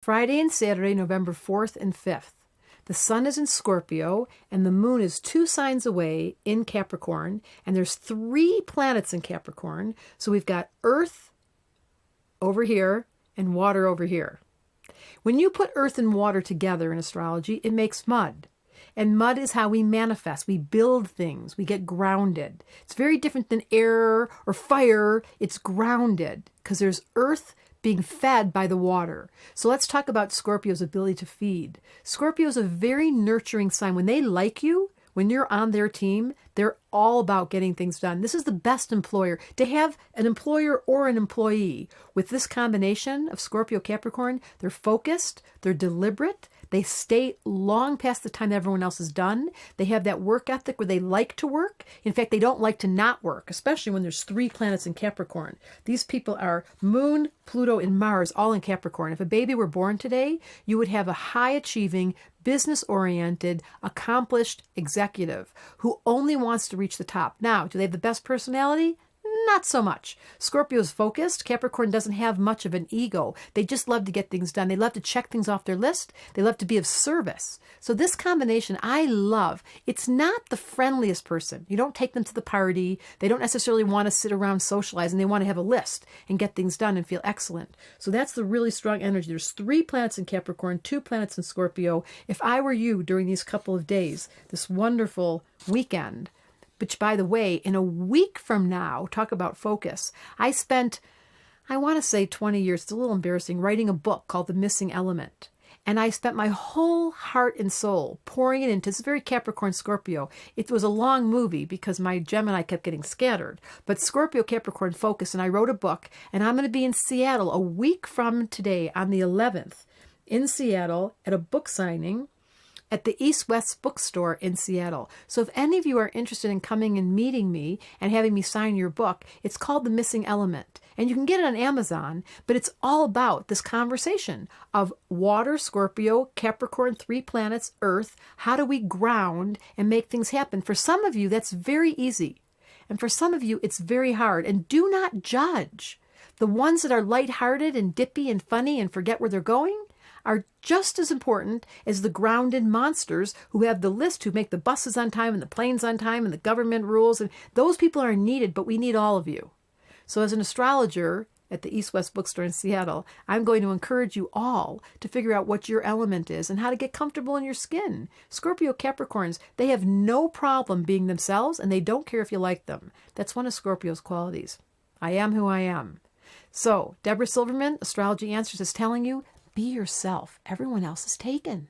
Friday and Saturday, November 4th and 5th. The sun is in Scorpio and the moon is 2 signs away in Capricorn. And there's 3 planets in Capricorn. So we've got Earth over here and water over here. When you put earth and water together in astrology, it makes mud. And mud is how we manifest. We build things. We get grounded. It's very different than air or fire. It's grounded because there's earth being fed by the water. So let's talk about Scorpio's ability to feed. Scorpio is a very nurturing sign. When they like you, when you're on their team, they're all about getting things done. This is the best employer. To have an employer or an employee with this combination of Scorpio Capricorn, they're focused, they're deliberate, they stay long past the time that everyone else is done. They have that work ethic where they like to work. In fact, they don't like to not work, especially when there's 3 planets in Capricorn. These people are Moon, Pluto, and Mars, all in Capricorn. If a baby were born today, you would have a high-achieving, business-oriented, accomplished executive who only wants to reach the top. Now, do they have the best personality? Not so much. Scorpio is focused. Capricorn doesn't have much of an ego. They just love to get things done. They love to check things off their list. They love to be of service. So this combination I love. It's not the friendliest person. You don't take them to the party. They don't necessarily want to sit around socializing. They want to have a list and get things done and feel excellent. So that's the really strong energy. There's 3 planets in Capricorn, 2 planets in Scorpio. If I were you during these couple of days, this wonderful weekend, which, by the way, in a week from now, talk about focus. I spent, I want to say 20 years, it's a little embarrassing, writing a book called The Missing Element. And I spent my whole heart and soul pouring it into, this is very Capricorn Scorpio. It was a long movie because my Gemini kept getting scattered. But Scorpio Capricorn focus, and I wrote a book, and I'm going to be in Seattle a week from today on the 11th in Seattle at a book signing at the East West Bookstore in Seattle. So if any of you are interested in coming and meeting me and having me sign your book, it's called The Missing Element. And you can get it on Amazon, but it's all about this conversation of water, Scorpio, Capricorn, 3 planets, Earth. How do we ground and make things happen? For some of you, that's very easy. And for some of you, it's very hard. And do not judge. The ones that are lighthearted and dippy and funny and forget where they're going are just as important as the grounded monsters who have the list, who make the buses on time and the planes on time and the government rules. And those people are needed, but we need all of you. So as an astrologer at the East West Bookstore in Seattle, I'm going to encourage you all to figure out what your element is and how to get comfortable in your skin. Scorpio Capricorns, they have no problem being themselves and they don't care if you like them. That's one of Scorpio's qualities. I am who I am. So Deborah Silverman, Astrology Answers, is telling you, be yourself. Everyone else is taken.